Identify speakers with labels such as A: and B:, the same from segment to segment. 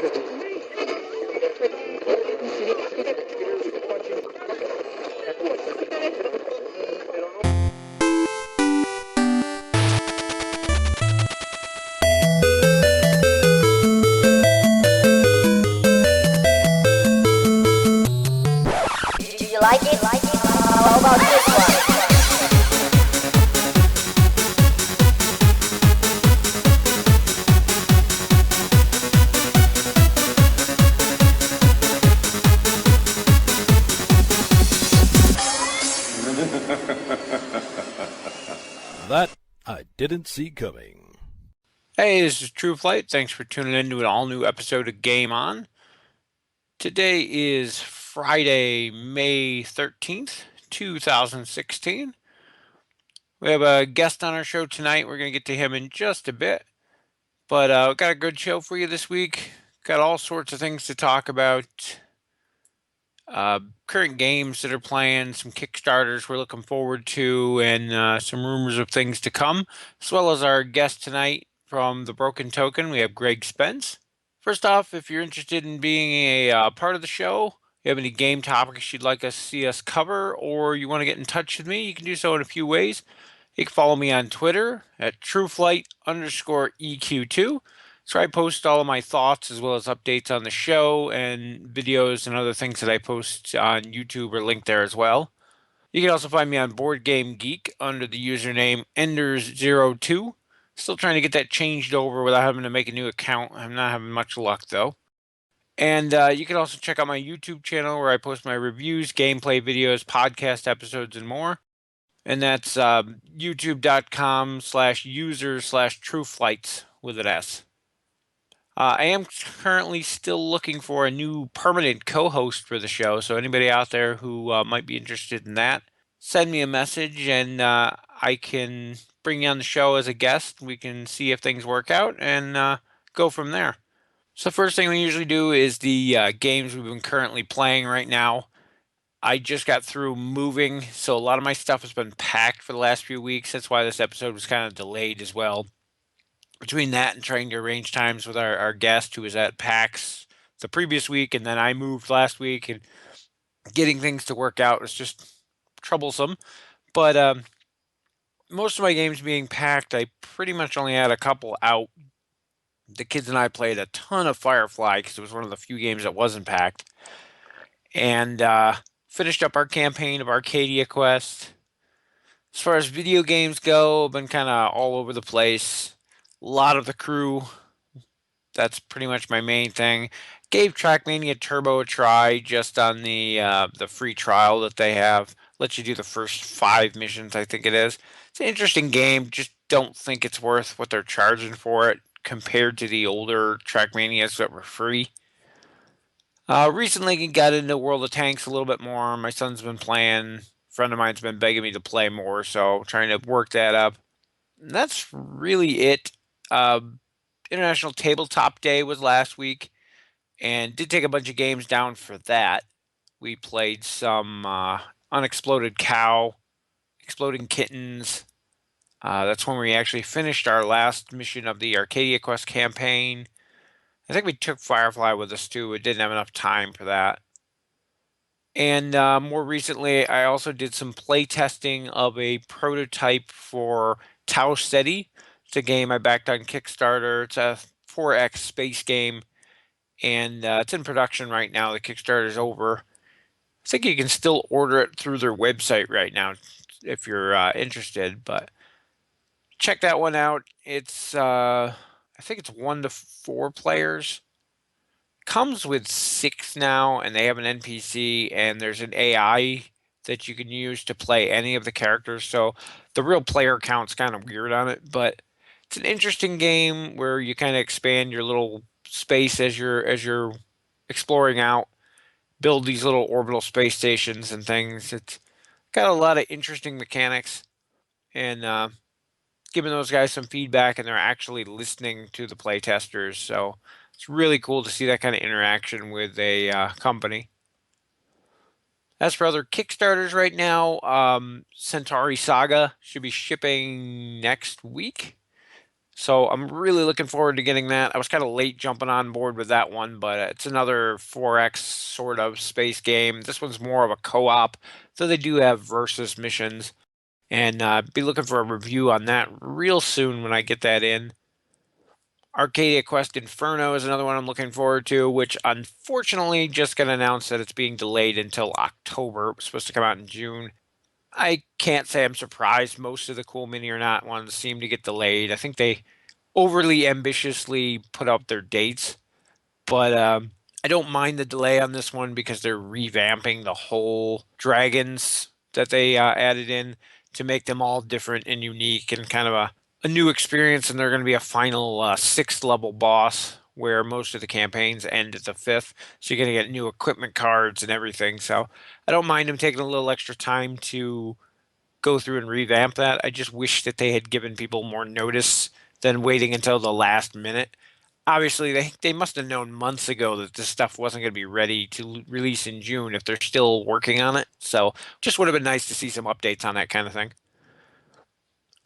A: Do you like it? How about this one?
B: That I didn't see coming.
C: Hey, this is Trueflight. Thanks for tuning in to an all-new episode of Game On. Today is Friday, May 13th, 2016. We have a guest on our show tonight. We're going to get to him in just a bit. But we've got a good show for you this week. Got all sorts of things to talk about. Current games that are playing, some Kickstarters we're looking forward to, and some rumors of things to come, as well as our guest tonight from The Broken Token. We have Greg Spence. First off, if you're interested in being a part of the show, you have any game topics you'd like us to see us cover, or you want to get in touch with me, you can do so in a few ways. You can follow me on Twitter at Trueflight_EQ2. So I post all of my thoughts as well as updates on the show and videos and other things that I post on YouTube are linked there as well. You can also find me on Board Game Geek under the username Enders02. Still trying to get that changed over without having to make a new account. I'm not having much luck though. And you can also check out my YouTube channel where I post my reviews, gameplay videos, podcast episodes, and more. And that's youtube.com/user/Trueflights with an S. I am currently still looking for a new permanent co-host for the show, so anybody out there who might be interested in that, send me a message and I can bring you on the show as a guest. We can see if things work out and go from there. So the first thing we usually do is the games we've been currently playing right now. I just got through moving, so a lot of my stuff has been packed for the last few weeks. That's why this episode was kind of delayed as well. Between that and trying to arrange times with our guest who was at PAX the previous week, and then I moved last week, and getting things to work out was just troublesome. But most of my games being packed, I pretty much only had a couple out. The kids and I played a ton of Firefly because it was one of the few games that wasn't packed. And finished up our campaign of Arcadia Quest. As far as video games go, I've been kind of all over the place. A lot of the crew. That's pretty much my main thing. Gave Trackmania Turbo a try just on the free trial that they have. Lets you do the first 5 missions, I think it is. It's an interesting game. Just don't think it's worth what they're charging for it compared to the older Trackmanias that were free. Recently got into World of Tanks a little bit more. My son's been playing. A friend of mine's been begging me to play more, so trying to work that up. And that's really it. International Tabletop Day was last week, and did take a bunch of games down for that. We played some Unexploded Cow, Exploding Kittens. That's when we actually finished our last mission of the Arcadia Quest campaign. I think we took Firefly with us too. We didn't have enough time for that. And more recently, I also did some play testing of a prototype for Ceti. It's a game I backed on Kickstarter. It's a 4X space game, and it's in production right now. The Kickstarter is over. I think you can still order it through their website right now if you're interested, but check that one out. It's I think it's 1 to 4 players. Comes with 6 now, and they have an NPC, and there's an AI that you can use to play any of the characters. So the real player count's kind of weird on it, but it's an interesting game where you kind of expand your little space as you're exploring out, build these little orbital space stations and things. It's got a lot of interesting mechanics, and giving those guys some feedback, and they're actually listening to the playtesters. So it's really cool to see that kind of interaction with a company. As for other Kickstarters right now, Centauri Saga should be shipping next week. So I'm really looking forward to getting that. I was kind of late jumping on board with that one, but it's another 4X sort of space game. This one's more of a co-op, so they do have versus missions, and be looking for a review on that real soon when I get that in. Arcadia Quest Inferno is another one I'm looking forward to, which unfortunately just got announced that it's being delayed until October. It was supposed to come out in June. I can't say I'm surprised. Most of the cool mini or not ones seem to get delayed. I think they overly ambitiously put up their dates, but I don't mind the delay on this one because they're revamping the whole dragons that they added in to make them all different and unique and kind of a new experience. And they're going to be a final sixth level boss where most of the campaigns end at the fifth. So you're going to get new equipment cards and everything. So I don't mind them taking a little extra time to go through and revamp that. I just wish that they had given people more notice than waiting until the last minute. Obviously, they must have known months ago that this stuff wasn't going to be ready to release in June if they're still working on it. So just would have been nice to see some updates on that kind of thing.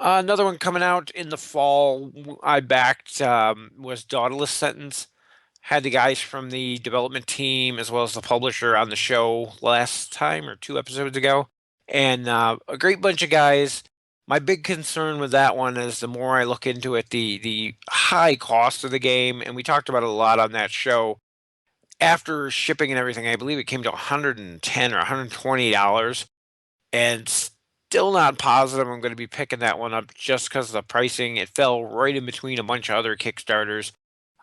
C: Another one coming out in the fall I backed was Daedalus Sentence. Had the guys from the development team as well as the publisher on the show last time or 2 episodes ago, and a great bunch of guys. My big concern with that one is the more I look into it, the high cost of the game, and we talked about it a lot on that show. After shipping and everything, I believe it came to 110 or $120, and still not positive I'm going to be picking that one up just because of the pricing. It fell right in between a bunch of other Kickstarters.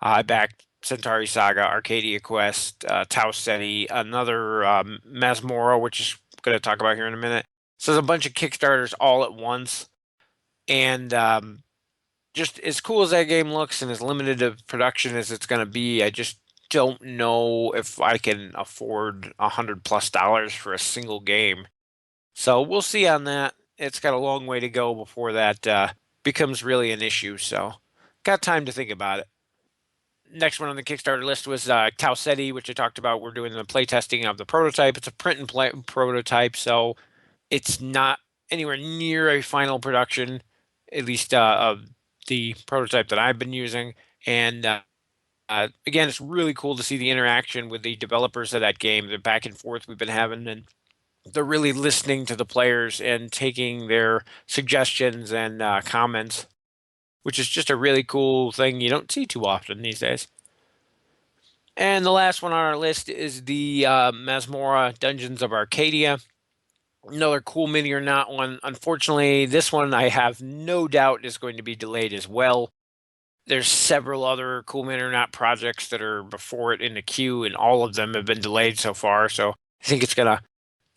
C: I backed Centauri Saga, Arcadia Quest, Tau Ceti, another Masmorra, which is going to talk about here in a minute. So there's a bunch of Kickstarters all at once. And just as cool as that game looks and as limited of production as it's going to be, I just don't know if I can afford $100+ for a single game. So we'll see on that. It's got a long way to go before that becomes really an issue. So got time to think about it. Next one on the Kickstarter list was Tau Ceti, which I talked about. We're doing the playtesting of the prototype. It's a print and play prototype, so it's not anywhere near a final production, at least of the prototype that I've been using. And again, it's really cool to see the interaction with the developers of that game, the back and forth we've been having, and they're really listening to the players and taking their suggestions and comments, which is just a really cool thing you don't see too often these days. And the last one on our list is the Masmorra Dungeons of Arcadia. Another cool mini or not one. Unfortunately, this one I have no doubt is going to be delayed as well. There's several other cool mini or not projects that are before it in the queue, and all of them have been delayed so far. So I think it's going to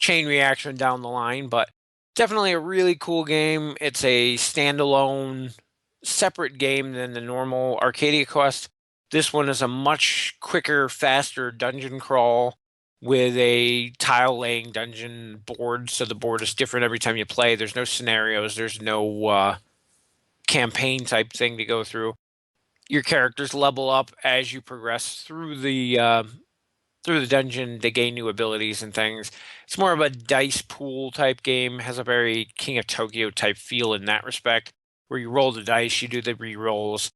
C: chain reaction down the line, but definitely a really cool game. It's a standalone, separate game than the normal Arcadia Quest. This one is a much quicker, faster dungeon crawl with a tile laying dungeon board. So the board is different every time you play. There's no scenarios, there's no campaign type thing to go through. Your characters level up as you progress through the dungeon to gain new abilities and things. It's more of a dice pool type game, has a very King of Tokyo type feel in that respect, where you roll the dice, you do the re-rolls,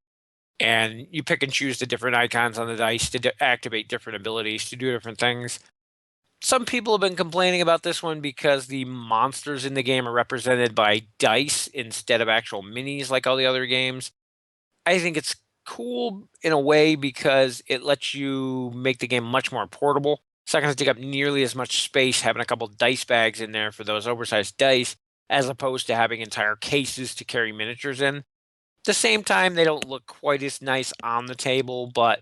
C: and you pick and choose the different icons on the dice to activate different abilities, to do different things. Some people have been complaining about this one because the monsters in the game are represented by dice instead of actual minis like all the other games. I think it's cool in a way because it lets you make the game much more portable. It's not going to take up nearly as much space having a couple dice bags in there for those oversized dice, as opposed to having entire cases to carry miniatures in. At the same time, they don't look quite as nice on the table, but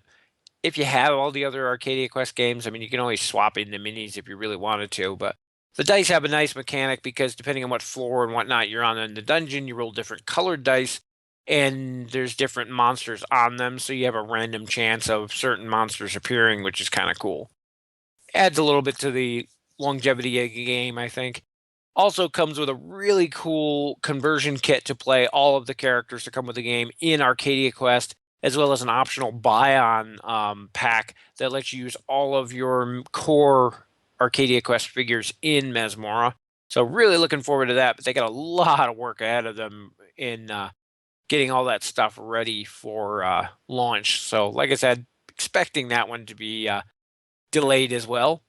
C: if you have all the other Arcadia Quest games, I mean, you can always swap in the minis if you really wanted to, but the dice have a nice mechanic because depending on what floor and whatnot you're on in the dungeon, you roll different colored dice, and there's different monsters on them, so you have a random chance of certain monsters appearing, which is kind of cool. Adds a little bit to the longevity of the game, I think. Also comes with a really cool conversion kit to play all of the characters that come with the game in Arcadia Quest, as well as an optional buy-on pack that lets you use all of your core Arcadia Quest figures in Masmorra. So really looking forward to that, but they got a lot of work ahead of them in getting all that stuff ready for launch. So, like I said, expecting that one to be delayed as well.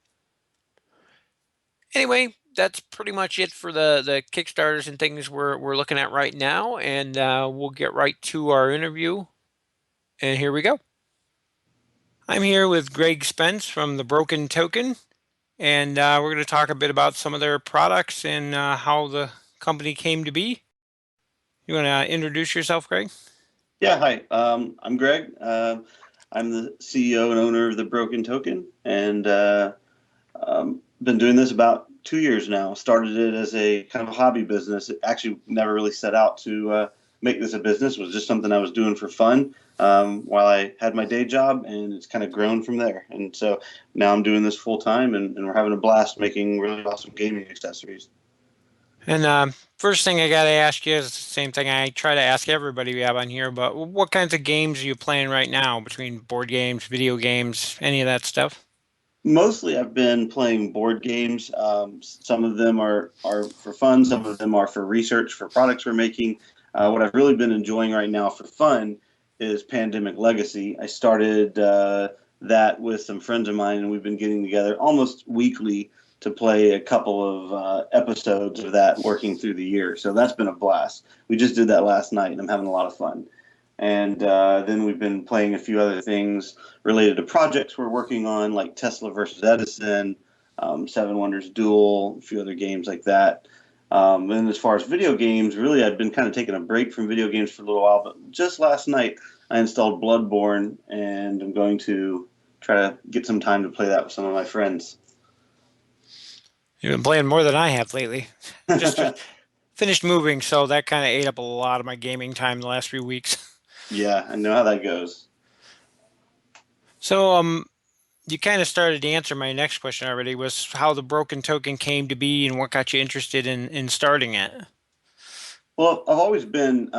C: Anyway, that's pretty much it for the Kickstarters and things we're looking at right now, and we'll get right to our interview. And here we go. I'm here with Greg Spence from the Broken Token, and we're going to talk a bit about some of their products and how the company came to be. You want to introduce yourself, Greg?
D: Yeah, hi. I'm Greg. I'm the CEO and owner of the Broken Token, and been doing this about 2 years now. Started it as a kind of a hobby business. It actually never really set out to make this a business. It was just something I was doing for fun while I had my day job, and it's kind of grown from there. And so now I'm doing this full time, and we're having a blast making really awesome gaming accessories.
C: And first thing I got to ask you is the same thing I try to ask everybody we have on here, but what kinds of games are you playing right now between board games, video games, any of that stuff?
D: Mostly, I've been playing board games. Some of them are for fun. Some of them are for research for products we're making. What I've really been enjoying right now for fun is Pandemic Legacy. I started that with some friends of mine, and we've been getting together almost weekly to play a couple of episodes of that, working through the year. So that's been a blast. We just did that last night, and I'm having a lot of fun. And then we've been playing a few other things related to projects we're working on, like Tesla versus Edison, Seven Wonders Duel, a few other games like that. And as far as video games, really, I've been kind of taking a break from video games for a little while. But just last night, I installed Bloodborne, and I'm going to try to get some time to play that with some of my friends.
C: You've been playing more than I have lately. Just finished moving, so that kind of ate up a lot of my gaming time the last few weeks.
D: Yeah, I know how that goes.
C: So, you kind of started to answer my next question already, was how the Broken Token came to be and what got you interested in starting it.
D: Well, I've always been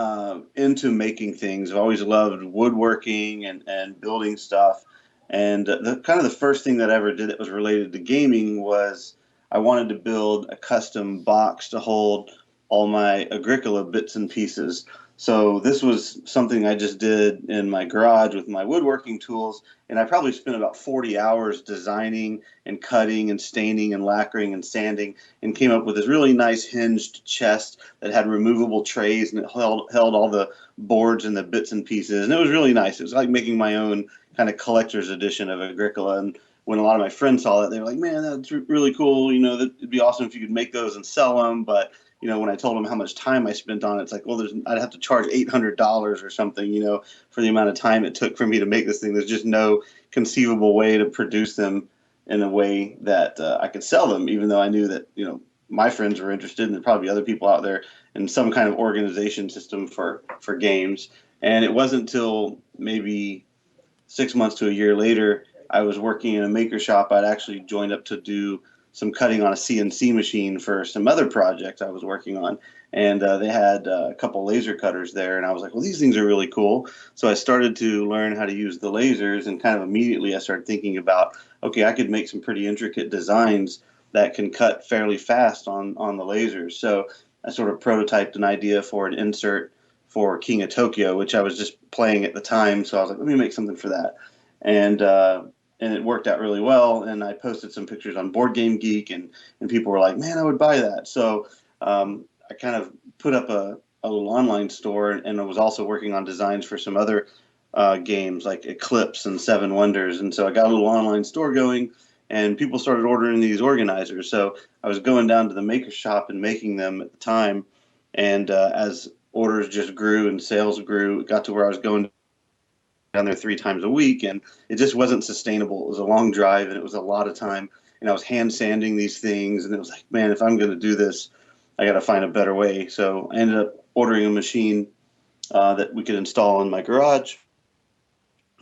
D: into making things. I've always loved woodworking and building stuff. And the kind of the first thing that I ever did that was related to gaming was I wanted to build a custom box to hold all my Agricola bits and pieces. So this was something I just did in my garage with my woodworking tools, and I probably spent about 40 hours designing and cutting and staining and lacquering and sanding, and came up with this really nice hinged chest that had removable trays, and it held all the boards and the bits and pieces, and it was really nice. It was like making my own kind of collector's edition of Agricola. And when a lot of my friends saw that, they were like, "Man, that's really cool. You know, that it'd be awesome if you could make those and sell them." But when I told them how much time I spent on it, it's like, well, I'd have to charge $800 or something, for the amount of time it took for me to make this thing. There's just no conceivable way to produce them in a way that I could sell them, even though I knew that, my friends were interested, and there'd probably be other people out there in some kind of organization system for games. And it wasn't until maybe 6 months to a year later, I was working in a maker shop. I'd actually joined up to do some cutting on a CNC machine for some other project I was working on. And they had a couple laser cutters there. And I was like, well, these things are really cool. So I started to learn how to use the lasers, and kind of immediately I started thinking about, okay, I could make some pretty intricate designs that can cut fairly fast on the lasers. So I sort of prototyped an idea for an insert for King of Tokyo, which I was just playing at the time. So I was like, let me make something for that. And it worked out really well. And I posted some pictures on Board Game Geek, and people were like, man, I would buy that. So I kind of put up a little online store, and I was also working on designs for some other games like Eclipse and Seven Wonders. And so I got a little online store going, and people started ordering these organizers. So I was going down to the maker shop and making them at the time. And as orders just grew and sales grew, it got to where I was going down there 3 times a week, and it just wasn't sustainable. It was a long drive, and it was a lot of time, and I was hand sanding these things, and it was like, man, if I'm going to do this, I got to find a better way. So I ended up ordering a machine that we could install in my garage,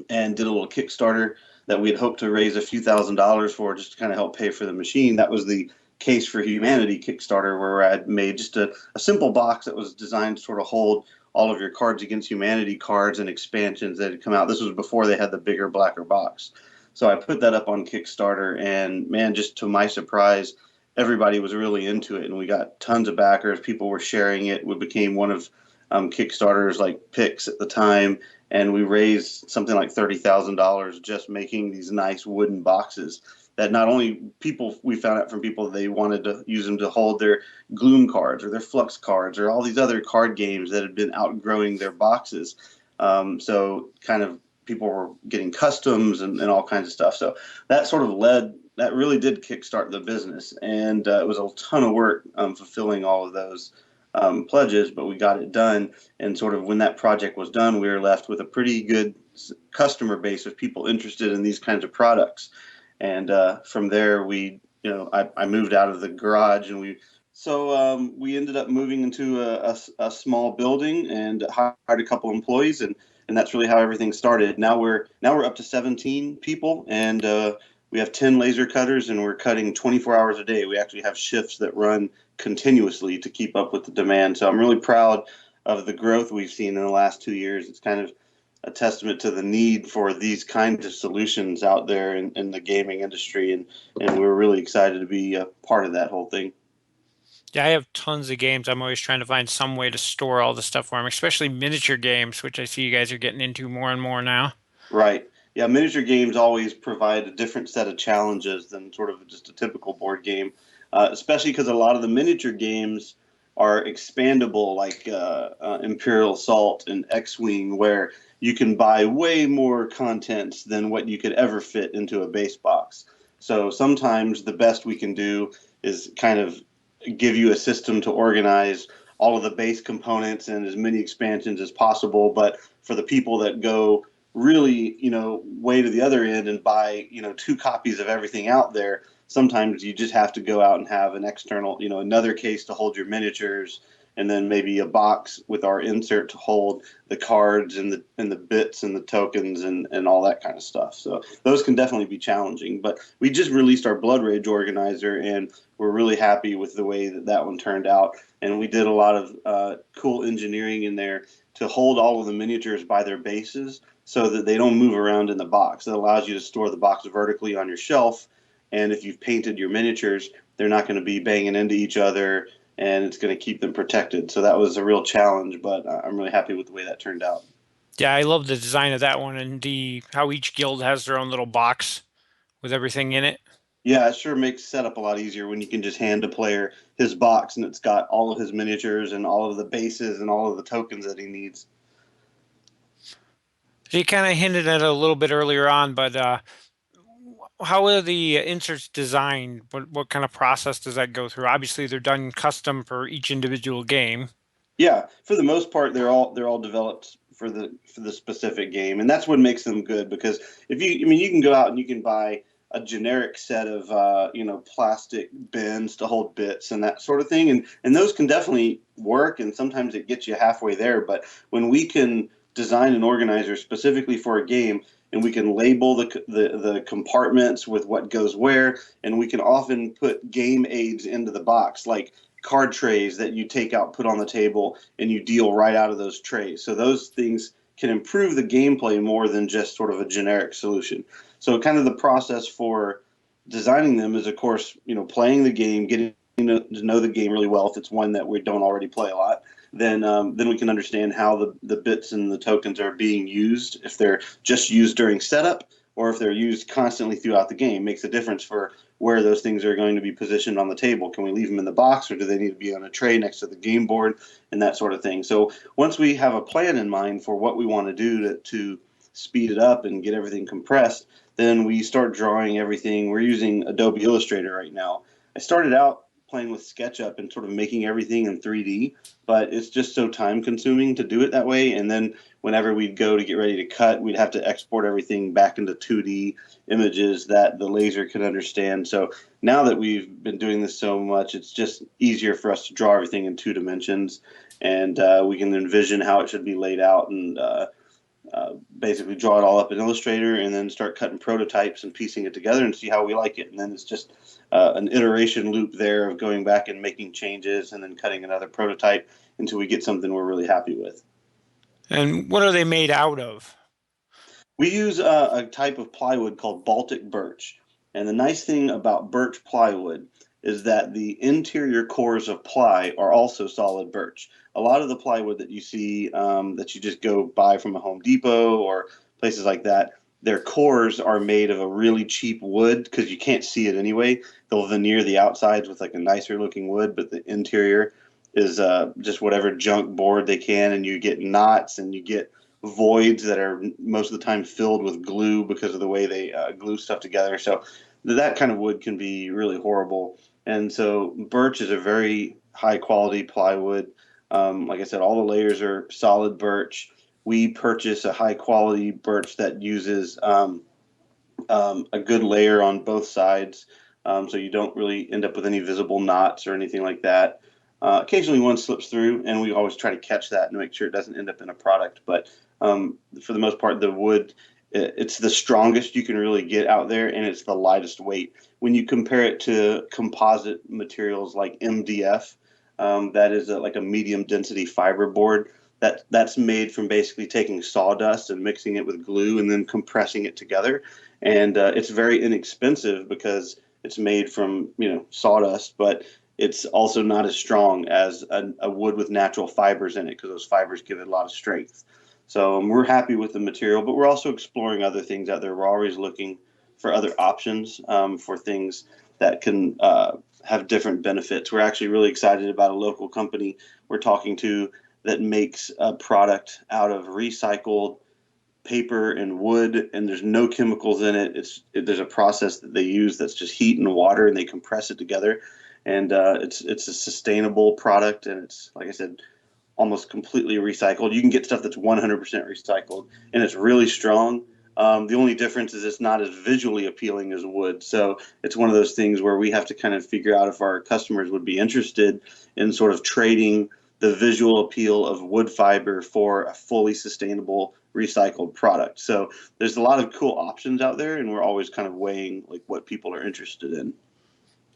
D: and did a little Kickstarter that we had hoped to raise a few $1,000s for, just to kind of help pay for the machine. That was the Case for Humanity Kickstarter, where I had made just a simple box that was designed to sort of hold all of your Cards Against Humanity cards and expansions that had come out. This was before they had the bigger, blacker box. So I put that up on Kickstarter, and man, just to my surprise, everybody was really into it, and we got tons of backers. People were sharing it. We became one of Kickstarters like Pix at the time, and we raised something like $30,000 just making these nice wooden boxes that not only people, we found out from people they wanted to use them to hold their Gloom cards or their Flux cards or all these other card games that had been outgrowing their boxes. So kind of people were getting customs and all kinds of stuff. So that sort of that really did kickstart the business. And it was a ton of work fulfilling all of those pledges, but we got it done. And sort of when that project was done, we were left with a pretty good customer base of people interested in these kinds of products. And from there, I moved out of the garage, and we ended up moving into a small building and hired a couple employees, and that's really how everything started. Now we're up to 17 people, and we have 10 laser cutters, and we're cutting 24 hours a day. We actually have shifts that run continuously to keep up with the demand. So I'm really proud of the growth we've seen in the last 2 years. It's kind of a testament to the need for these kinds of solutions out there in the gaming industry, and we're really excited to be a part of that whole thing.
E: Yeah, I have tons of games. I'm always trying to find some way to store all the stuff for them, especially miniature games, which I see you guys are getting into more and more now.
D: Right. Yeah, miniature games always provide a different set of challenges than sort of just a typical board game, especially because a lot of the miniature games are expandable, like Imperial Assault and X-Wing, where you can buy way more content than what you could ever fit into a base box. So sometimes the best we can do is kind of give you a system to organize all of the base components and as many expansions as possible. But for the people that go really, way to the other end and buy, 2 copies of everything out there, sometimes you just have to go out and have an external, another case to hold your miniatures, and then maybe a box with our insert to hold the cards and the bits and the tokens and all that kind of stuff. So those can definitely be challenging. But we just released our Blood Rage organizer, and we're really happy with the way that one turned out. And we did a lot of cool engineering in there to hold all of the miniatures by their bases so that they don't move around in the box. It allows you to store the box vertically on your shelf. And if you've painted your miniatures, they're not going to be banging into each other, and it's going to keep them protected. So that was a real challenge, but I'm really happy with the way that turned out.
E: Yeah, I love the design of that one and how each guild has their own little box with everything in it.
D: Yeah, it sure makes setup a lot easier when you can just hand a player his box and it's got all of his miniatures and all of the bases and all of the tokens that he needs.
E: You kind of hinted at it a little bit earlier on, but how are the inserts designed? What kind of process does that go through? Obviously, they're done custom for each individual game.
D: Yeah, for the most part, they're all developed for the specific game, and that's what makes them good. Because you can go out and you can buy a generic set of plastic bins to hold bits and that sort of thing, and those can definitely work, and sometimes it gets you halfway there. But when we can design an organizer specifically for a game, and we can label the compartments with what goes where, and we can often put game aids into the box, like card trays that you take out, put on the table, and you deal right out of those trays. So those things can improve the gameplay more than just sort of a generic solution. So kind of the process for designing them is, of course, playing the game, getting to know the game really well if it's one that we don't already play a lot. Then we can understand how the bits and the tokens are being used, if they're just used during setup or if they're used constantly throughout the game. Makes a difference for where those things are going to be positioned on the table. Can we leave them in the box, or do they need to be on a tray next to the game board and that sort of thing? So once we have a plan in mind for what we want to do to speed it up and get everything compressed, then we start drawing everything. We're using Adobe Illustrator right now. I started out playing with SketchUp and sort of making everything in 3D, but it's just so time consuming to do it that way. And then whenever we'd go to get ready to cut, we'd have to export everything back into 2D images that the laser could understand. So now that we've been doing this so much, it's just easier for us to draw everything in 2 dimensions, and we can envision how it should be laid out and basically draw it all up in Illustrator and then start cutting prototypes and piecing it together and see how we like it. And then it's just an iteration loop there of going back and making changes and then cutting another prototype until we get something we're really happy with.
E: And what are they made out of?
D: We use a type of plywood called Baltic birch. And the nice thing about birch plywood is that the interior cores of ply are also solid birch. a lot of the plywood that you see that you just go buy from a Home Depot or places like that, their cores are made of a really cheap wood because you can't see it anyway. They'll veneer the outsides with like a nicer looking wood, but the interior is just whatever junk board they can, and you get knots and you get voids that are most of the time filled with glue because of the way they glue stuff together. So that kind of wood can be really horrible. And so birch is a very high quality plywood. Like I said, all the layers are solid birch. We purchase a high quality birch that uses a good layer on both sides, so you don't really end up with any visible knots or anything like that. Occasionally one slips through, and we always try to catch that and make sure it doesn't end up in a product. But for the most part, the wood, it's the strongest you can really get out there, and it's the lightest weight. When you compare it to composite materials like MDF, that is like a medium density fiber board. That's made from basically taking sawdust and mixing it with glue and then compressing it together. And it's very inexpensive because it's made from sawdust, but it's also not as strong as a wood with natural fibers in it because those fibers give it a lot of strength. So we're happy with the material, but we're also exploring other things out there. We're always looking for other options for things that can have different benefits. We're actually really excited about a local company we're talking to that makes a product out of recycled paper and wood, and there's no chemicals in it. There's a process that they use that's just heat and water, and they compress it together. And it's a sustainable product, and it's, like I said, almost completely recycled. You can get stuff that's 100% recycled, and it's really strong. The only difference is it's not as visually appealing as wood. So it's one of those things where we have to kind of figure out if our customers would be interested in sort of trading the visual appeal of wood fiber for a fully sustainable recycled product. So there's a lot of cool options out there, and we're always kind of weighing like what people are interested in.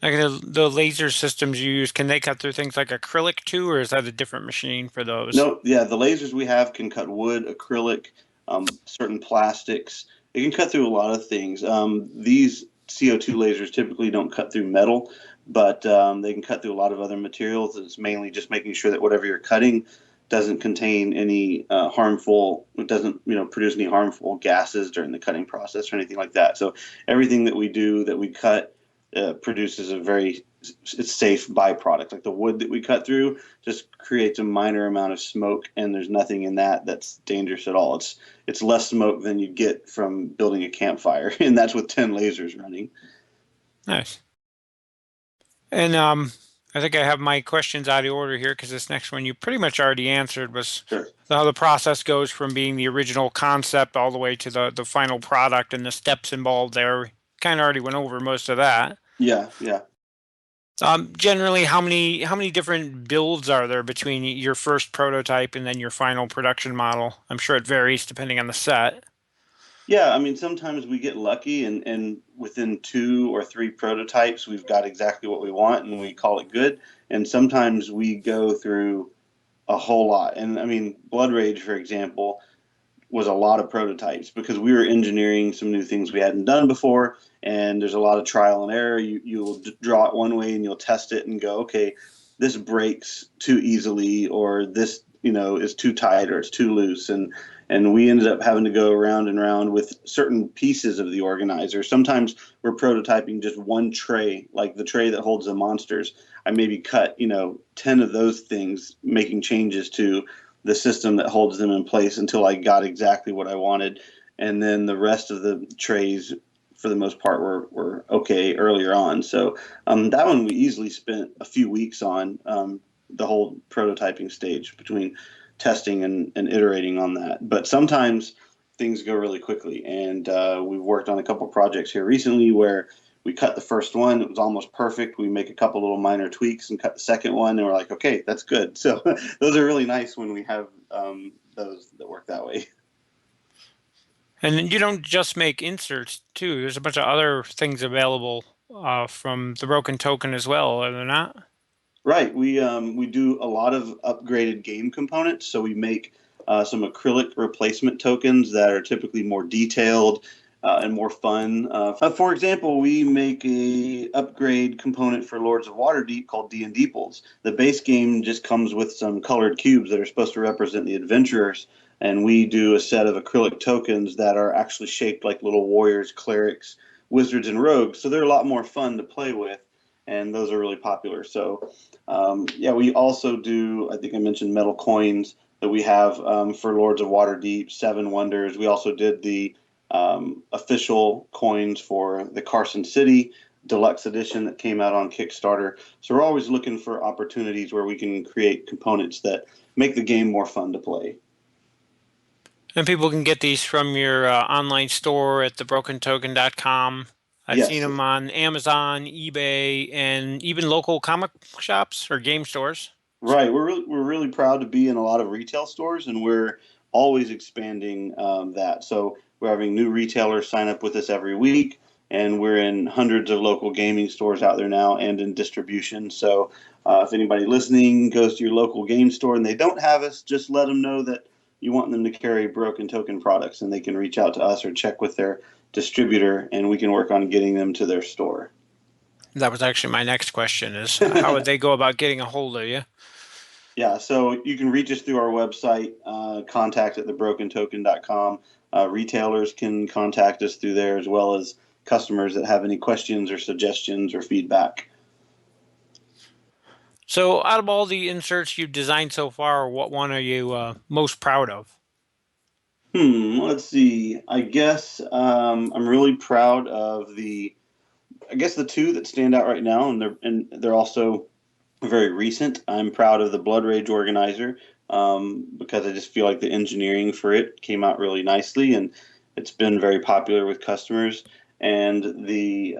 E: Like the laser systems you use, can they cut through things like acrylic too, or is that a different machine for those?
D: No, yeah, the lasers we have can cut wood, acrylic, certain plastics. It can cut through a lot of things. These CO2 lasers typically don't cut through metal, but they can cut through a lot of other materials. It's mainly just making sure that whatever you're cutting doesn't contain any it doesn't produce any harmful gases during the cutting process or anything like that. So everything that we do that we cut produces a very safe byproduct. Like the wood that we cut through just creates a minor amount of smoke, and there's nothing in that that's dangerous at all. It's less smoke than you get from building a campfire, and that's with 10 lasers running.
E: Nice. And I think I have my questions out of order here because this next one you pretty much already answered was
D: Sure.
E: how the process goes from being the original concept all the way to the final product and the steps involved there. We kind of already went over most of that.
D: Yeah, yeah.
E: Generally, how many different builds are there between your first prototype and then your final production model? I'm sure it varies depending on the set.
D: Yeah, I mean, sometimes we get lucky, and within 2 or 3 prototypes, we've got exactly what we want, and we call it good. And sometimes we go through a whole lot. And I mean, Blood Rage, for example, was a lot of prototypes because we were engineering some new things we hadn't done before, and there's a lot of trial and error. You'll draw it one way and you'll test it and go, okay, this breaks too easily, or this is too tight, or it's too loose, and we ended up having to go around and around with certain pieces of the organizer. Sometimes we're prototyping just one tray, like the tray that holds the monsters. I maybe cut 10 of those things, making changes to the system that holds them in place until I got exactly what I wanted. And then the rest of the trays, for the most part, were okay earlier on. So that one we easily spent a few weeks on, the whole prototyping stage between testing and iterating on that. But sometimes things go really quickly. And we've worked on a couple projects here recently where we cut the first one, it was almost perfect. We make a couple little minor tweaks and cut the second one, and we're like, okay, that's good. So those are really nice when we have those that work that way.
E: And you don't just make inserts too. There's a bunch of other things available from the Broken Token as well, are there not?
D: Right. We do a lot of upgraded game components. So we make some acrylic replacement tokens that are typically more detailed. and more fun. For example, we make a upgrade component for Lords of Waterdeep called D&Deeples. The base game just comes with some colored cubes that are supposed to represent the adventurers, and we do a set of acrylic tokens that are actually shaped like little warriors, clerics, wizards, and rogues. So they're a lot more fun to play with, and those are really popular. So, yeah, we also do, I think I mentioned metal coins that we have for Lords of Waterdeep, Seven Wonders. We also did the official coins for the Carson City Deluxe Edition that came out on Kickstarter. So we're always looking for opportunities where we can create components that make the game more fun to play.
E: And people can get these from your online store at thebrokentoken.com. I've seen
D: Yes,
E: them on Amazon, eBay, and even local comic shops or game stores.
D: right. We're really proud to be in a lot of retail stores, and we're always expanding that. So we're having new retailers sign up with us every week, and we're in hundreds of local gaming stores out there now and in distribution. So if anybody listening goes to your local game store and they don't have us, just let them know that you want them to carry Broken Token products, and they can reach out to us or check with their distributor, and we can work on getting them to their store.
E: That was actually my next question: is how would they go about getting a hold of you?
D: Yeah, so you can reach us through our website, contact at thebrokentoken.com. Retailers can contact us through there, as well as customers that have any questions or suggestions or feedback.
E: So, out of all the inserts you've designed so far, what one are you most proud of?
D: Let's see. I guess I'm really proud of the two that stand out right now, and they're also very recent. I'm proud of the Blood Rage Organizer because I just feel like the engineering for it came out really nicely, and it's been very popular with customers. And the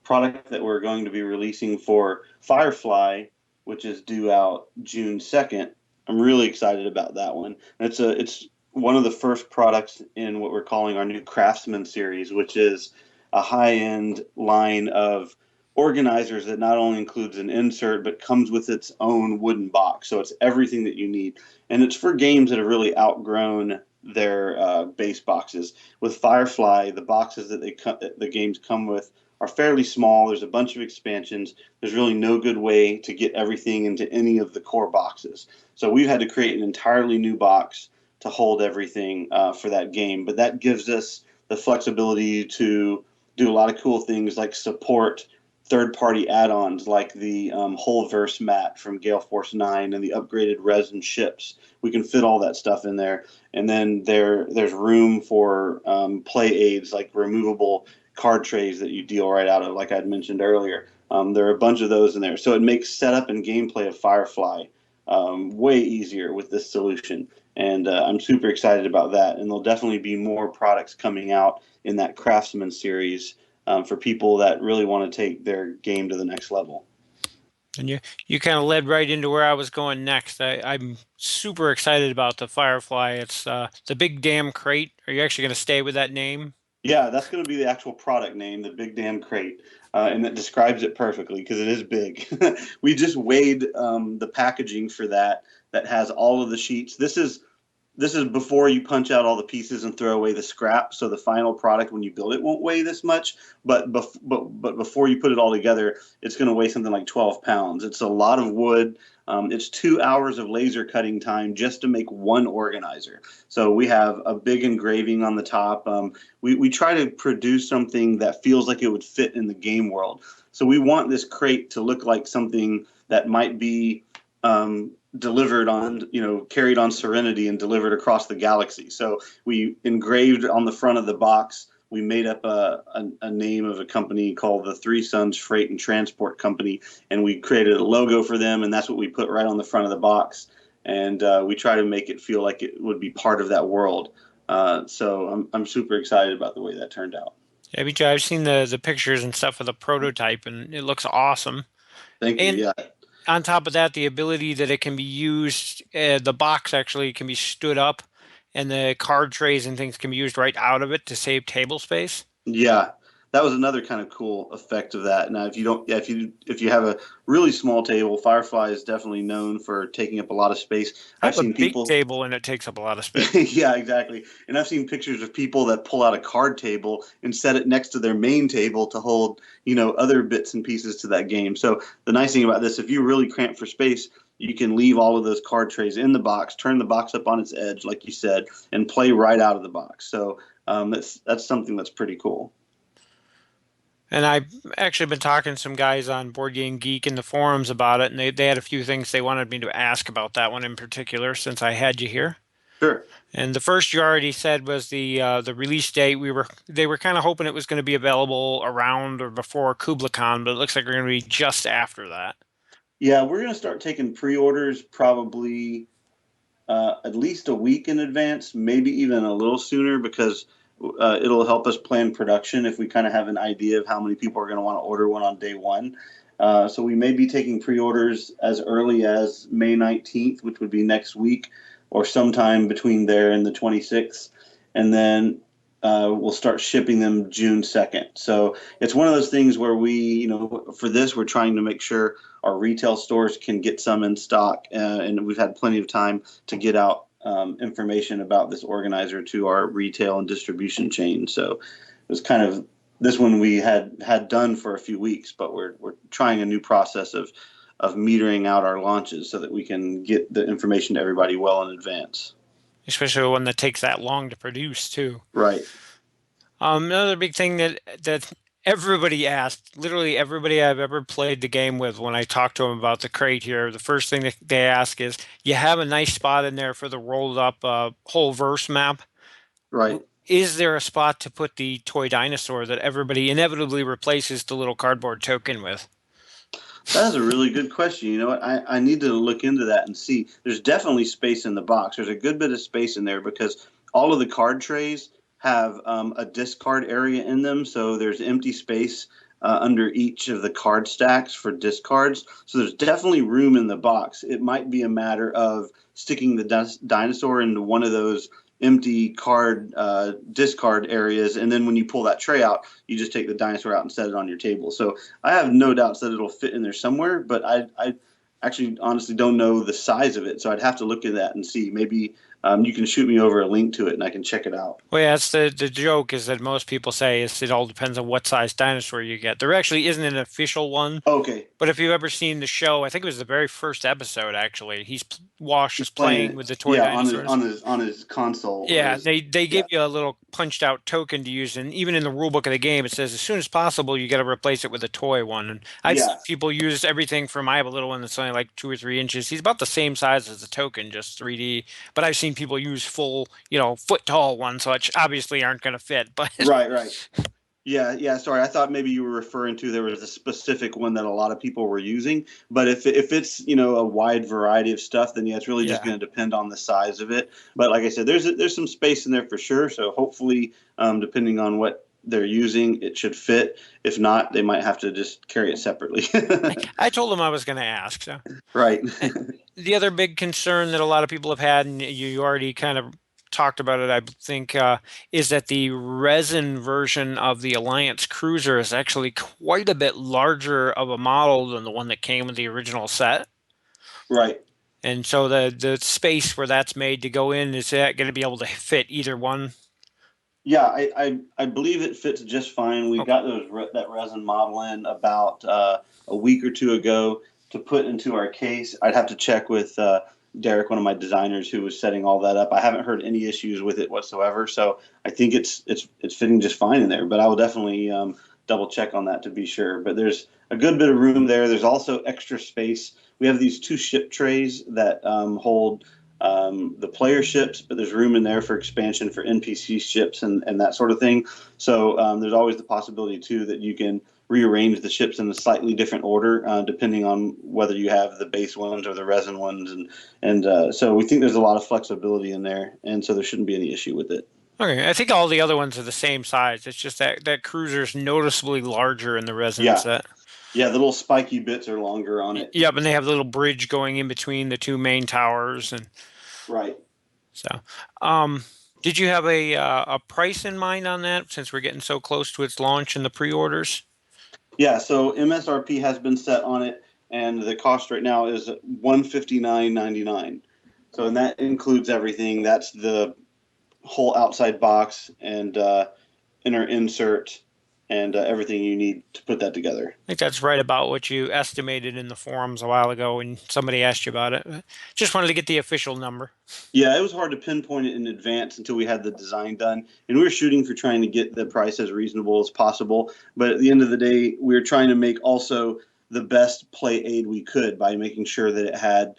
D: product that we're going to be releasing for Firefly, which is due out June 2nd, I'm really excited about that one. It's one of the first products in what we're calling our new Craftsman series, which is a high-end line of organizers that not only includes an insert but comes with its own wooden box. So it's everything that you need, and it's for games that have really outgrown their base boxes. With Firefly, the boxes that the games come with are fairly small. There's a bunch of expansions. There's really no good way to get everything into any of the core boxes. So we've had to create an entirely new box to hold everything for that game. But that gives us the flexibility to do a lot of cool things like support third-party add-ons like the whole verse mat from Gale Force 9 and the upgraded resin ships. We can fit all that stuff in there. And then there's room for play aids like removable card trays that you deal right out of, like I'd mentioned earlier. There are a bunch of those in there. So it makes setup and gameplay of Firefly way easier with this solution. And I'm super excited about that. And there'll definitely be more products coming out in that Craftsman series for people that really want to take their game to the next level.
E: And you kind of led right into where I was going next. I'm super excited about the Firefly. It's the Big Damn Crate. Are you actually going to stay with that name?
D: Yeah, that's going to be the actual product name, the Big Damn Crate, and that describes it perfectly because it is big. We just weighed the packaging for that has all of the sheets. This is before you punch out all the pieces and throw away the scrap. So the final product, when you build it, won't weigh this much. But before you put it all together, it's going to weigh something like 12 pounds. It's a lot of wood. It's 2 hours of laser cutting time just to make one organizer. So we have a big engraving on the top. We try to produce something that feels like it would fit in the game world. So we want this crate to look like something that might be delivered on, carried on Serenity and delivered across the galaxy. So we engraved on the front of the box. We made up a name of a company called the Three Sons Freight and Transport Company, and we created a logo for them, and that's what we put right on the front of the box. And we try to make it feel like it would be part of that world. So I'm super excited about the way that turned out.
E: Yeah, me too. I've seen the pictures and stuff of the prototype, and it looks awesome.
D: Thank you.
E: And
D: Yeah.
E: on top of that, the ability that it can be used, the box actually can be stood up, and the card trays and things can be used right out of it to save table space.
D: Yeah, that was another kind of cool effect of that. Now, if you have a really small table, Firefly is definitely known for taking up a lot of space.
E: I
D: I've
E: have a
D: seen
E: big
D: people.
E: table and it takes up a lot of space.
D: Yeah, exactly. And I've seen pictures of people that pull out a card table and set it next to their main table to hold, other bits and pieces to that game. So the nice thing about this, if you're really cramped for space, you can leave all of those card trays in the box, turn the box up on its edge, like you said, and play right out of the box. So that's something that's pretty cool.
E: And I've actually been talking to some guys on Board Game Geek in the forums about it, and they had a few things they wanted me to ask about that one in particular since I had you here.
D: Sure.
E: And the first you already said was the release date. They were kind of hoping it was going to be available around or before KublaCon, but it looks like we're going to be just after that.
D: Yeah, we're going to start taking pre-orders probably at least a week in advance, maybe even a little sooner, because it'll help us plan production if we kind of have an idea of how many people are going to want to order one on day one. So we may be taking pre-orders as early as May 19th, which would be next week, or sometime between there and the 26th. And then we'll start shipping them June 2nd. So it's one of those things where we, for this, we're trying to make sure our retail stores can get some in stock. And we've had plenty of time to get out information about this organizer to our retail and distribution chain. So it was kind of this one we had done for a few weeks, but we're trying a new process of metering out our launches so that we can get the information to everybody well in advance.
E: Especially one that takes that long to produce too.
D: Right.
E: Another big thing that everybody asked, literally everybody I've ever played the game with, when I talk to them about the crate here, the first thing that they ask is, you have a nice spot in there for the rolled up whole verse map.
D: Right.
E: Is there a spot to put the toy dinosaur that everybody inevitably replaces the little cardboard token with?
D: That is a really good question. You know what? I need to look into that and see. There's definitely space in the box. There's a good bit of space in there because all of the card trays have a discard area in them. So there's empty space under each of the card stacks for discards. So there's definitely room in the box. It might be a matter of sticking the dinosaur into one of those empty card discard areas, and then when you pull that tray out, you just take the dinosaur out and set it on your table. So I have no doubts that it'll fit in there somewhere, but I actually honestly don't know the size of it, so I'd have to look at that and see. Maybe you can shoot me over a link to it and I can check it out.
E: Well, yeah, that's the joke is that most people say is it all depends on what size dinosaur you get. There actually isn't an official one.
D: Okay.
E: But if you've ever seen the show, I think it was the very first episode. Actually, Wash is playing with the toy dinosaurs
D: on his console.
E: Yeah, they give you a little punched out token to use, and even in the rule book of the game, it says as soon as possible you got to replace it with a toy one. And I've seen people use everything from I have a little one that's only like 2 or 3 inches. He's about the same size as the token, just 3D. But I've seen people use full, foot tall ones, which obviously aren't going to fit. But
D: right. Yeah. Sorry, I thought maybe you were referring to there was a specific one that a lot of people were using. But if it's a wide variety of stuff, then it's really just going to depend on the size of it. But like I said, there's some space in there for sure. So hopefully, depending on what they're using, it should fit. If not, they might have to just carry it separately.
E: I told them I was going to ask. So.
D: Right.
E: The other big concern that a lot of people have had, and you already kind of talked about it, I think, is that the resin version of the Alliance Cruiser is actually quite a bit larger of a model than the one that came with the original set.
D: Right.
E: And so the space where that's made to go in, is that going to be able to fit either one?
D: Yeah, I believe it fits just fine. We got that resin model in about a week or two ago to put into our case. I'd have to check with Derek, one of my designers, who was setting all that up. I haven't heard any issues with it whatsoever, so I think it's fitting just fine in there. But I will definitely double check on that to be sure. But there's a good bit of room there. There's also extra space. We have these 2 ship trays that hold the player ships, but there's room in there for expansion for NPC ships and that sort of thing. So there's always the possibility too that you can rearrange the ships in a slightly different order depending on whether you have the base ones or the resin ones, and so we think there's a lot of flexibility in there, and so there shouldn't be any issue with it.
E: Okay, I think all the other ones are the same size. It's just that cruiser's noticeably larger in the resin set.
D: Yeah, the little spiky bits are longer on it.
E: Yep, and they have the little bridge going in between the 2 main towers, and
D: right.
E: So, Did you have a price in mind on that since we're getting so close to its launch and the pre-orders?
D: Yeah, so MSRP has been set on it, and the cost right now is $159.99. So, and that includes everything. That's the whole outside box and inner insert and everything you need to put that together.
E: I think that's right about what you estimated in the forums a while ago when somebody asked you about it. Just wanted to get the official number.
D: Yeah, it was hard to pinpoint it in advance until we had the design done. And we were shooting for trying to get the price as reasonable as possible. But at the end of the day, we were trying to make also the best play aid we could by making sure that it had,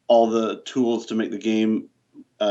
D: all the tools to make the game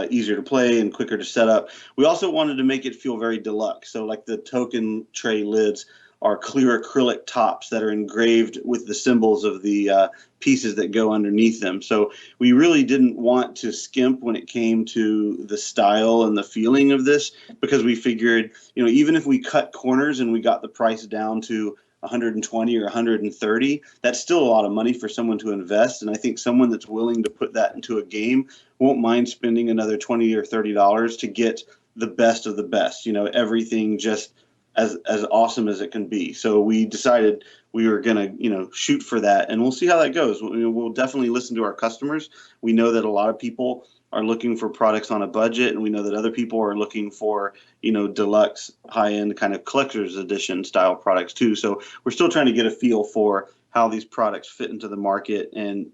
D: easier to play and quicker to set up. We also wanted to make it feel very deluxe. So like the token tray lids are clear acrylic tops that are engraved with the symbols of the pieces that go underneath them. So we really didn't want to skimp when it came to the style and the feeling of this, because we figured, even if we cut corners and we got the price down to 120 or 130, that's still a lot of money for someone to invest. And I think someone that's willing to put that into a game won't mind spending another $20 or $30 to get the best of the best, everything just as awesome as it can be. So we decided we were going to, shoot for that, and we'll see how that goes. We'll definitely listen to our customers. We know that a lot of people are looking for products on a budget, and we know that other people are looking for, deluxe, high-end kind of collector's edition style products too. So we're still trying to get a feel for how these products fit into the market and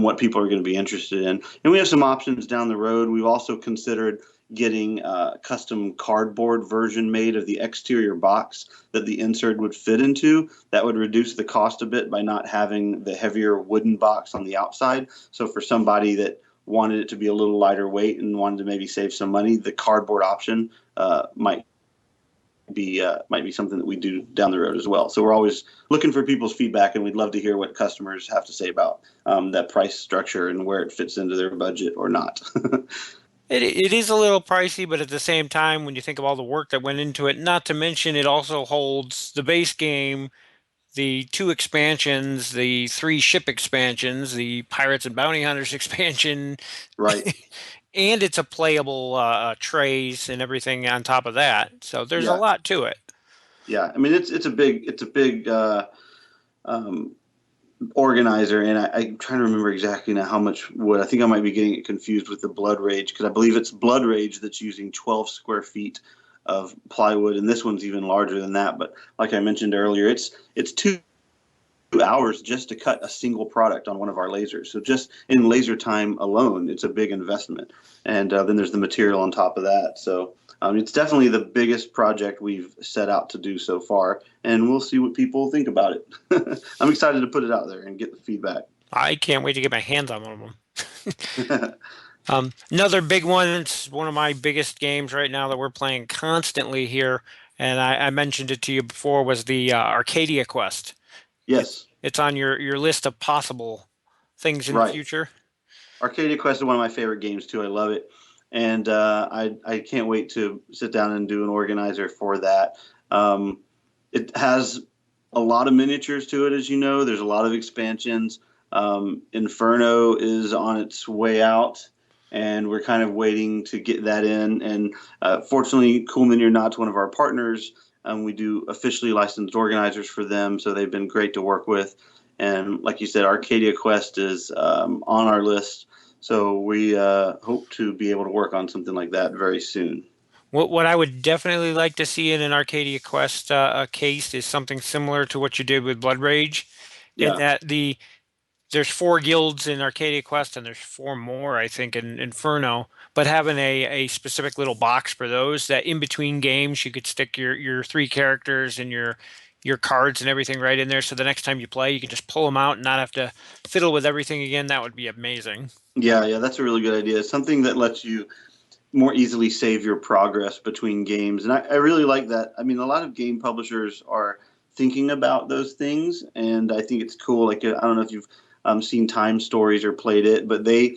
D: what people are going to be interested in. And we have some options down the road. We've also considered getting a custom cardboard version made of the exterior box that the insert would fit into. That would reduce the cost a bit by not having the heavier wooden box on the outside. So for somebody that wanted it to be a little lighter weight and wanted to maybe save some money, the cardboard option might be something that we do down the road as well. So we're always looking for people's feedback, and we'd love to hear what customers have to say about that price structure and where it fits into their budget or not.
E: It is a little pricey, but at the same time, when you think of all the work that went into it, not to mention it also holds the base game, the 2 expansions, the 3 ship expansions, the Pirates and Bounty Hunters expansion,
D: Right.
E: and it's a playable trays and everything on top of that. So there's a
D: Yeah.
E: lot to it.
D: Yeah. I mean, it's a big organizer, and I'm trying to remember exactly now how much wood. I think I might be getting it confused with the Blood Rage, because I believe it's Blood Rage that's using 12 square feet of plywood, and this one's even larger than that. But like I mentioned earlier, it's 2 hours just to cut a single product on one of our lasers. So just in laser time alone, it's a big investment. And then there's the material on top of that. So it's definitely the biggest project we've set out to do so far, and we'll see what people think about it. I'm excited to put it out there and get the feedback.
E: I can't wait to get my hands on one of them. Another big one, it's one of my biggest games right now that we're playing constantly here, and I mentioned it to you before, was the Arcadia Quest.
D: Yes.
E: It's on your list of possible things in the
D: Right.
E: future.
D: Arcadia Quest is one of my favorite games too. I love it. And I can't wait to sit down and do an organizer for that. It has a lot of miniatures to it, as you know. There's a lot of expansions. Inferno is on its way out, and we're kind of waiting to get that in. And fortunately, Cool Mini or Not's one of our partners. We do officially licensed organizers for them, so they've been great to work with. And like you said, Arcadia Quest is on our list. So we hope to be able to work on something like that very soon.
E: What I would definitely like to see in an Arcadia Quest case is something similar to what you did with Blood Rage, in
D: Yeah.
E: that there's 4 guilds in Arcadia Quest, and there's 4 more, I think, in Inferno. But having a specific little box for those, that in between games you could stick your 3 characters and your cards and everything right in there, so the next time you play, you can just pull them out and not have to fiddle with everything again. That would be amazing.
D: Yeah, that's a really good idea. Something that lets you more easily save your progress between games. And I really like that. I mean, a lot of game publishers are thinking about those things, and I think it's cool. Like, I don't know if you've seen Time Stories or played it, but they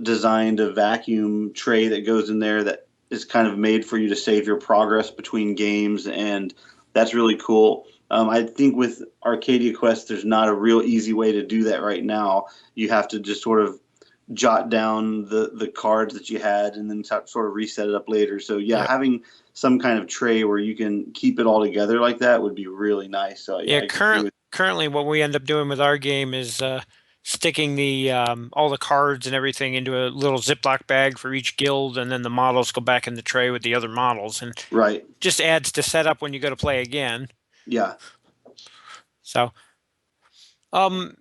D: designed a vacuum tray that goes in there that is kind of made for you to save your progress between games, and that's really cool. I think with Arcadia Quest, there's not a real easy way to do that right now. You have to just sort of jot down the cards that you had and then sort of reset it up later. So yeah,
E: Yep.
D: having some kind of tray where you can keep it all together like that would be really nice. So
E: Yeah,
D: I agree with.
E: currently what we end up doing with our game is sticking the all the cards and everything into a little Ziploc bag for each guild, and then the models go back in the tray with the other models, and
D: Right.
E: just adds to setup when you go to play again.
D: Yeah.
E: So, um,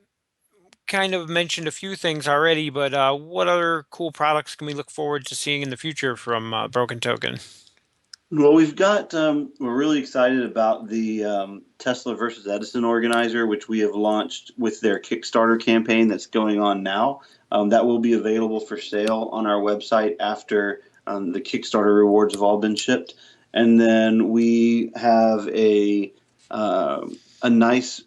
E: kind of mentioned a few things already, but what other cool products can we look forward to seeing in the future from Broken Token?
D: Well, we've got, we're really excited about the Tesla versus Edison organizer, which we have launched with their Kickstarter campaign that's going on now. That will be available for sale on our website after the Kickstarter rewards have all been shipped. And then we have a nice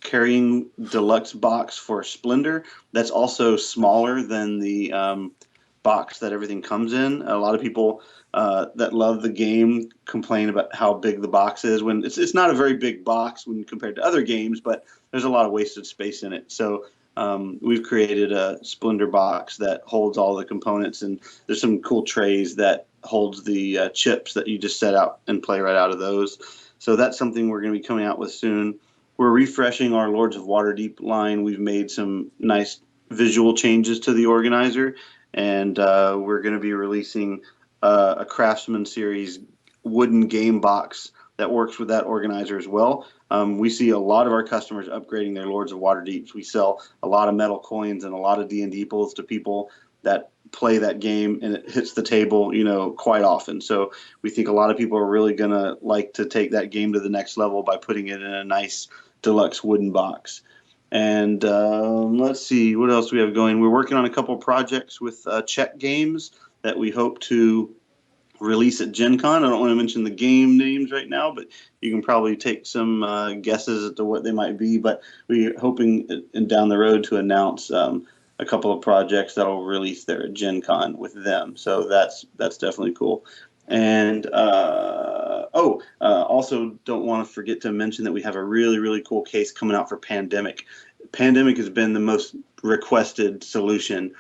D: carrying deluxe box for Splendor that's also smaller than the box that everything comes in. A lot of people that love the game complain about how big the box is when it's not a very big box when compared to other games, but there's a lot of wasted space in it. So we've created a Splendor box that holds all the components, and there's some cool trays that holds the chips that you just set out and play right out of those. So that's something we're going to be coming out with soon. We're refreshing our Lords of Waterdeep line. We've made some nice visual changes to the organizer, and we're going to be releasing a Craftsman series wooden game box that works with that organizer as well. We see a lot of our customers upgrading their Lords of Waterdeeps. We sell a lot of metal coins and a lot of D&D pulls to people that play that game, and it hits the table, quite often. So we think a lot of people are really going to like to take that game to the next level by putting it in a nice deluxe wooden box. And let's see what else we have going. We're working on a couple projects with Czech games that we hope to release at Gen Con. I don't want to mention the game names right now, but you can probably take some guesses as to what they might be. But we're hoping down the road to announce a couple of projects that will release there at Gen Con with them. So that's definitely cool. And also don't want to forget to mention that we have a really, really cool case coming out for Pandemic. Pandemic has been the most requested solution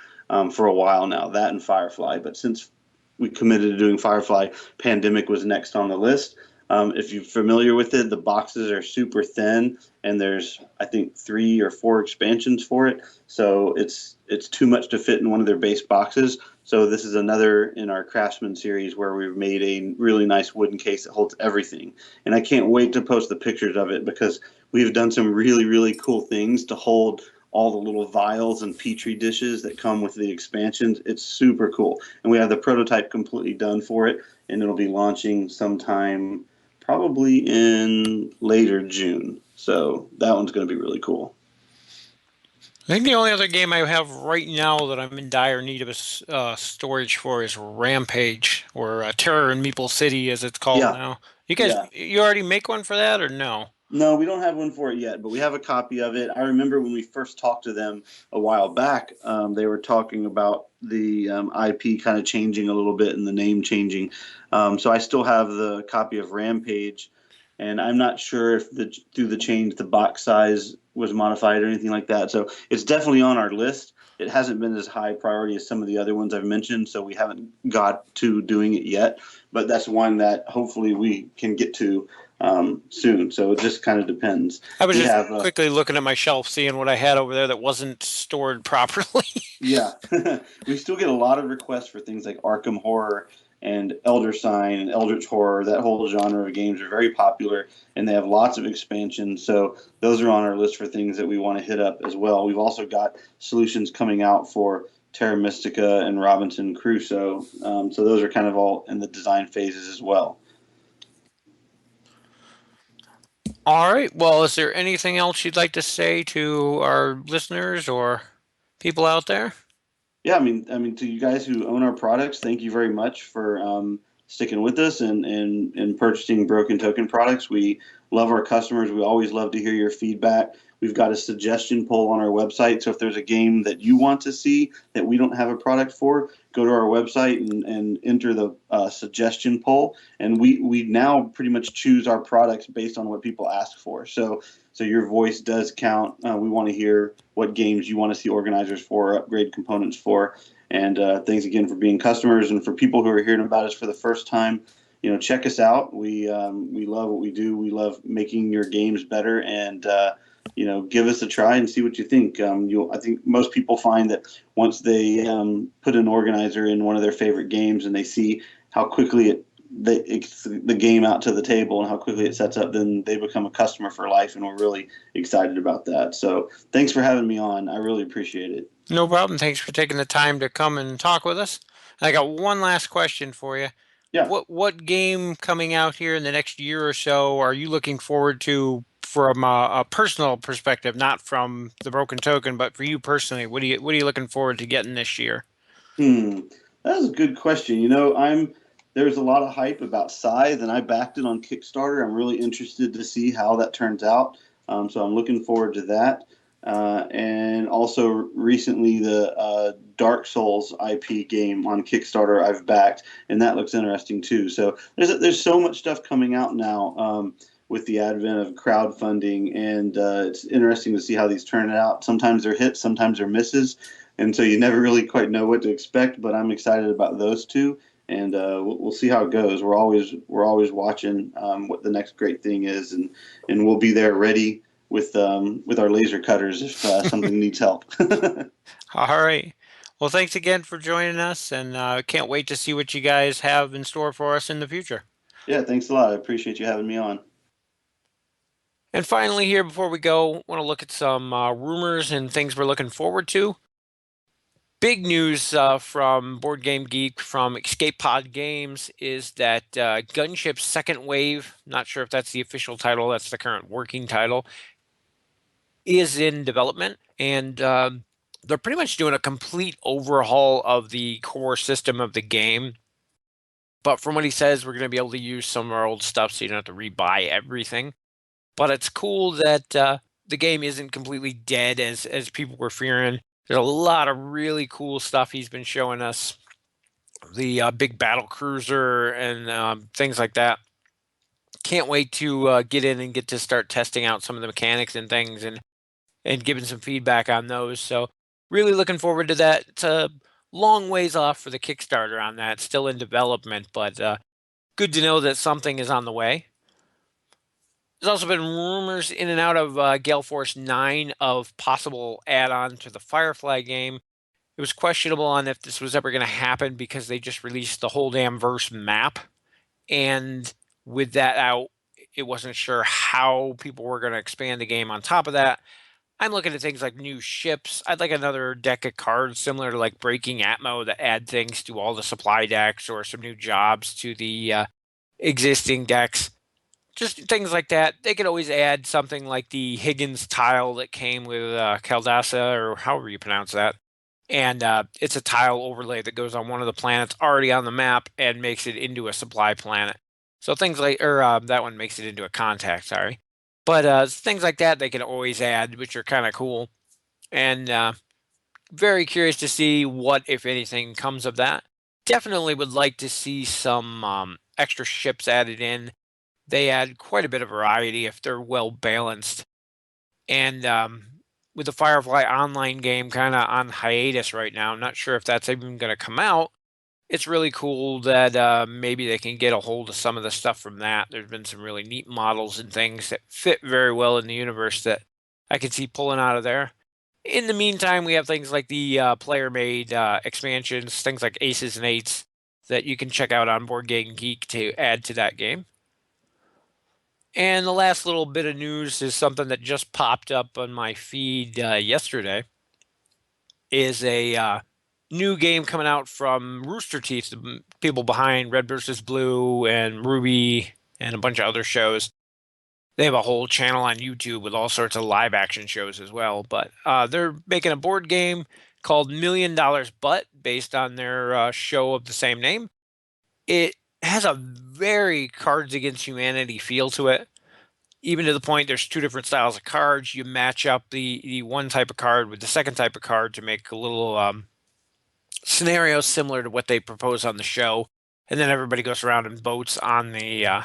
D: for a while now, that and Firefly. But since we committed to doing Firefly, Pandemic was next on the list. If you're familiar with it, the boxes are super thin, and there's, I think, 3 or 4 expansions for it. So it's too much to fit in one of their base boxes. So this is another in our Craftsman series where we've made a really nice wooden case that holds everything. And I can't wait to post the pictures of it because we've done some really, really cool things to hold all the little vials and petri dishes that come with the expansions. It's super cool. And we have the prototype completely done for it, and it'll be launching sometime probably in later June. So that one's going to be really cool.
E: I think the only other game I have right now that I'm in dire need of a storage for is Rampage, or Terror in Meeple City, as it's called now. You guys, you already make one for that, or no?
D: No, we don't have one for it yet, but we have a copy of it. I remember when we first talked to them a while back, they were talking about the IP kind of changing a little bit and the name changing. So I still have the copy of Rampage, and I'm not sure if through the change the box size was modified or anything like that. So it's definitely on our list. It hasn't been as high priority as some of the other ones I've mentioned, so we haven't got to doing it yet. But that's one that hopefully we can get to soon. So it just kind of depends.
E: I was just quickly looking at my shelf, seeing what I had over there that wasn't stored properly.
D: Yeah. We still get a lot of requests for things like Arkham Horror and Elder Sign and Eldritch Horror. That whole genre of games are very popular, and they have lots of expansions. So those are on our list for things that we want to hit up as well. We've also got solutions coming out for Terra Mystica and Robinson Crusoe. So those are kind of all in the design phases as well.
E: All right. Well, is there anything else you'd like to say to our listeners or people out there?
D: Yeah, I mean, to you guys who own our products, thank you very much for sticking with us and purchasing Broken Token products. We love our customers. We always love to hear your feedback. We've got a suggestion poll on our website. So if there's a game that you want to see that we don't have a product for, go to our website and enter the suggestion poll. And we now pretty much choose our products based on what people ask for. So your voice does count. We want to hear what games you want to see organizers for, upgrade components for. And thanks again for being customers. And for people who are hearing about us for the first time, check us out. We love what we do. We love making your games better, and give us a try and see what you think. I think most people find that once they put an organizer in one of their favorite games and they see how quickly the game out to the table and how quickly it sets up, then they become a customer for life, and we're really excited about that. So thanks for having me on. I really appreciate it.
E: No problem. Thanks for taking the time to come and talk with us. I got one last question for you.
D: Yeah.
E: What game coming out here in the next year or so are you looking forward to from a personal perspective, not from the Broken Token, but for you personally? What are you looking forward to getting this year?
D: That's a good question. There's a lot of hype about Scythe, and I backed it on Kickstarter. I'm really interested to see how that turns out. So I'm looking forward to that. And also recently the Dark Souls IP game on Kickstarter I've backed, and that looks interesting too. So there's so much stuff coming out now with the advent of crowdfunding, and it's interesting to see how these turn out. Sometimes they're hits, sometimes they're misses, and so you never really quite know what to expect. But I'm excited about those two, and we'll see how it goes. We're always watching what the next great thing is, and we'll be there ready with our laser cutters if something needs help.
E: All right. Well, thanks again for joining us, and can't wait to see what you guys have in store for us in the future.
D: Yeah, thanks a lot. I appreciate you having me on.
E: And finally here, before we go, want to look at some rumors and things we're looking forward to. Big news from Board Game Geek, from Escape Pod Games, is that Gunship's second wave, not sure if that's the official title, that's the current working title, is in development, and they're pretty much doing a complete overhaul of the core system of the game. But from what he says, we're going to be able to use some of our old stuff, so you don't have to rebuy everything. But it's cool that the game isn't completely dead as people were fearing. There's a lot of really cool stuff he's been showing us. The big battle cruiser and things like that. Can't wait to get in and get to start testing out some of the mechanics and things and giving some feedback on those. So really looking forward to that. It's a long ways off for the Kickstarter on that. It's still in development, but good to know that something is on the way. There's also been rumors in and out of Gale Force 9 of possible add-on to the Firefly game. It was questionable on if this was ever going to happen because they just released the whole damn verse map. And with that out, it wasn't sure how people were going to expand the game on top of that. I'm looking at things like new ships. I'd like another deck of cards similar to like Breaking Atmo that add things to all the supply decks, or some new jobs to the existing decks. Just things like that. They could always add something like the Higgins tile that came with Caldasa, or however you pronounce that. And it's a tile overlay that goes on one of the planets already on the map and makes it into a supply planet. So things like, or that one makes it into a contact, sorry. But things like that they can always add, which are kind of cool. And very curious to see what, if anything, comes of that. Definitely would like to see some extra ships added in. They add quite a bit of variety if they're well balanced. And with the Firefly online game kind of on hiatus right now, I'm not sure if that's even going to come out. It's really cool that maybe they can get a hold of some of the stuff from that. There's been some really neat models and things that fit very well in the universe that I can see pulling out of there. In the meantime, we have things like the player-made expansions, things like Aces and Eights that you can check out on Board Game Geek to add to that game. And the last little bit of news is something that just popped up on my feed yesterday. Is a new game coming out from Rooster Teeth, the people behind Red vs. Blue and Ruby and a bunch of other shows. They have a whole channel on YouTube with all sorts of live action shows as well. But they're making a board game called $1 Million Butt based on their show of the same name. It has a very Cards Against Humanity feel to it. even to the point there's two different styles of cards. You match up the one type of card with the second type of card to make a little scenario similar to what they propose on the show. And then everybody goes around and votes on the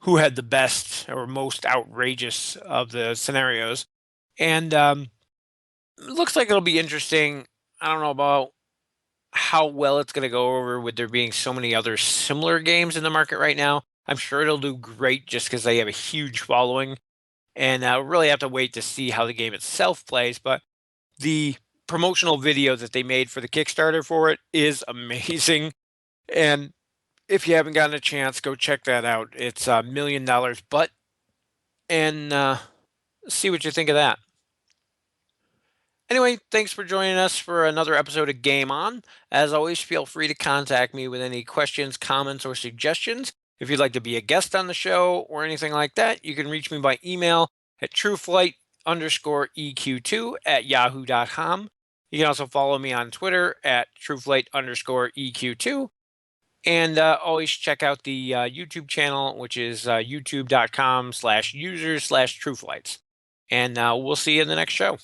E: who had the best or most outrageous of the scenarios. And looks like it'll be interesting. I don't know about how well it's going to go over with there being so many other similar games in the market right now. I'm sure it'll do great just because they have a huge following. And we'll really have to wait to see how the game itself plays. But the promotional video that they made for the Kickstarter for it is amazing. And if you haven't gotten a chance, go check that out. It's $1 million, but and see what you think of that. Anyway, thanks for joining us for another episode of Game On. As always, feel free to contact me with any questions, comments, or suggestions. If you'd like to be a guest on the show or anything like that, you can reach me by email at trueflight_EQ2@yahoo.com. You can also follow me on Twitter at trueflight_EQ2. And always check out the YouTube channel, which is youtube.com/users/trueflights. And we'll see you in the next show.